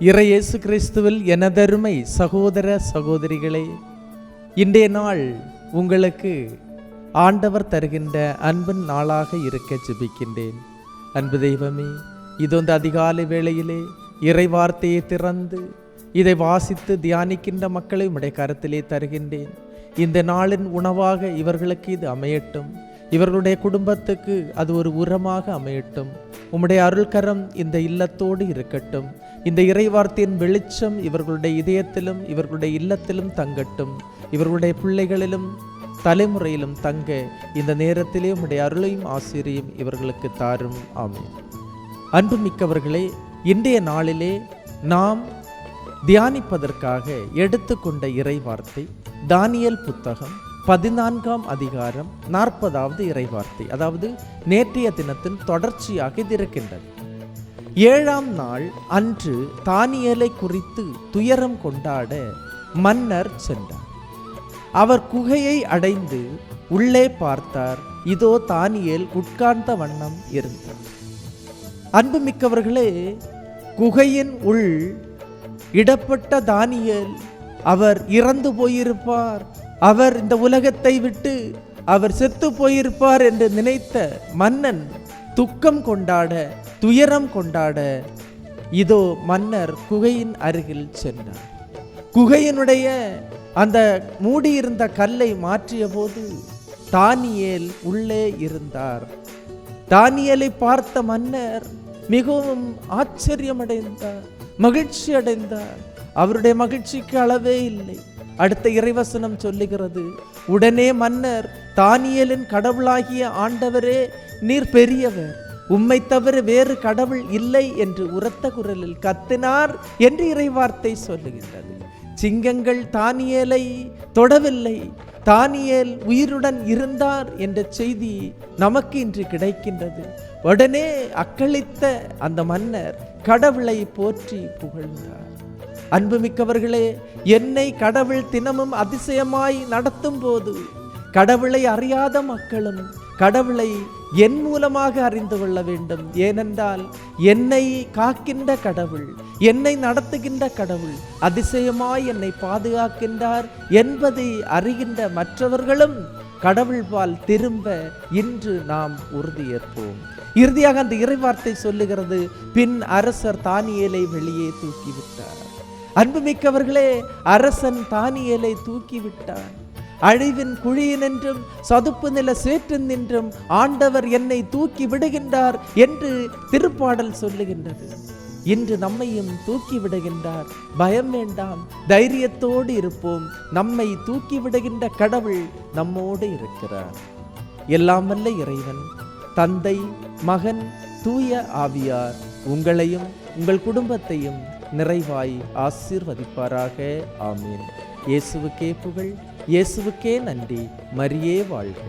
இறையேசு கிறிஸ்துவில் எனதருமை சகோதர சகோதரிகளே, இன்றைய நாள் உங்களுக்கு ஆண்டவர் தருகின்ற அன்பின் நாளாக இருக்க ஜெபிக்கின்றேன். அன்பு தெய்வமே, இதொன்று அதிகாலை வேளையிலே இறை வார்த்தையை திறந்து இதை வாசித்து தியானிக்கின்ற மக்களை உம்முடைய கரத்திலே தருகின்றேன். இந்த நாளின் உணவாக இவர்களுக்கு இது அமையட்டும். இவர்களுடைய குடும்பத்துக்கு அது ஒரு உரமாக அமையட்டும். உம்முடைய அருள்கரம் இந்த இல்லத்தோடு இருக்கட்டும். இந்த இறைவார்த்தையின் வெளிச்சம் இவர்களுடைய இதயத்திலும் இவர்களுடைய இல்லத்திலும் தங்கட்டும். இவர்களுடைய பிள்ளைகளிலும் தலைமுறையிலும் தங்க இந்த நேரத்திலே உம்முடைய அருளையும் ஆசிரியும் இவர்களுக்கு தாரும். ஆமென். அன்புமிக்கவர்களே, இன்றைய நாளிலே நாம் தியானிப்பதற்காக எடுத்துக்கொண்ட இறைவார்த்தை தானியேல் புத்தகம் 14ஆம் அதிகாரம் 40வது இறைவார்த்தை. அதாவது நேற்றைய தினத்தின் தொடர்ச்சியாக இது இருக்கின்றது. 7ஆம் நாள் அன்று தானியேலை குறித்து துயரம் கொண்டாட மன்னர் சென்றார். அவர் குகையை அடைந்து உள்ளே பார்த்தார். இதோ தானியேல் உட்கார்ந்த வண்ணம் இருந்தார். அன்புமிக்கவர்களே, குகையின் உள் இடப்பட்ட தானியேல் அவர் இறந்து போயிருப்பார், அவர் இந்த உலகத்தை விட்டு அவர் செத்து போயிருப்பார் என்று நினைத்த மன்னன் துக்கம் கொண்டாட, துயரம் கொண்டாட இதோ மன்னர் குகையின் அருகில் சென்றார். குகையினுடைய அந்த மூடியிருந்த கல்லை மாற்றிய போது தானியேல் உள்ளே இருந்தார். தானியேலை பார்த்த மன்னர் மிகவும் ஆச்சரியமடைந்தார், மகிழ்ச்சி அடைந்தார். அவருடைய மகிழ்ச்சிக்கு அளவே இல்லை. அடுத்த இறைவசனம் சொல்லுகிறது, உடனே மன்னர் தானியேலின் கடவுளாகிய ஆண்டவரே, நீர் பெரியவர், உம்மை தவிர வேறு கடவுள் இல்லை என்று உரத்த குரலில் கத்தினார் என்று இறைவார்த்தை சொல்லுகின்றது. சிங்கங்கள் தானியேலை தொடவில்லை, தானியேல் உயிருடன் இருந்தார் என்ற செய்தி நமக்கு இன்று கிடைக்கின்றது. உடனே அக்களித்த அந்த மன்னர் கடவுளை போற்றி புகழ்ந்தார். அன்புமிக்கவர்களே, என்னை கடவுள் தினமும் அதிசயமாய் நடத்தும் போது கடவுளை அறியாத மக்களும் கடவுளை என் மூலமாக அறிந்து கொள்ள வேண்டும். ஏனென்றால் என்னை காக்கின்ற கடவுள், என்னை நடத்துகின்ற கடவுள் அதிசயமாய் என்னை பாதுகாக்கின்றார் என்பதை அறிகின்ற மற்றவர்களும் கடவுள்பால் திரும்ப இன்று நாம் உறுதியேற்போம். இறுதியாக அந்த இறைவார்த்தை சொல்லுகிறது, பின் அரசர் தானியேலை வெளியே தூக்கிவிட்டார். அன்புமிக்கவர்களே, அரசன் தானியேலை தூக்கிவிட்டார். அழிவின் குழியினின்றும் சதுப்பு நில சேற்றின் நின்றும் ஆண்டவர் என்னை தூக்கி விடுகின்றார் என்று திருப்பாடல் சொல்லுகின்றது. இன்று நம்மையும் தூக்கி விடுகின்றார். பயம் வேண்டாம், தைரியத்தோடு இருப்போம். நம்மை தூக்கி விடுகின்ற கடவுள் நம்மோடு இருக்கிறார். எல்லாம் வல்ல இறைவன், தந்தை, மகன், தூய ஆவியார் உங்களையும் உங்கள் குடும்பத்தையும் நிறைவாய் ஆசீர்வதிப்பாராக. ஆமீன். இயேசுவுக்கே புகழ், இயேசுவுக்கே நன்றி. மரியே வாழ்க.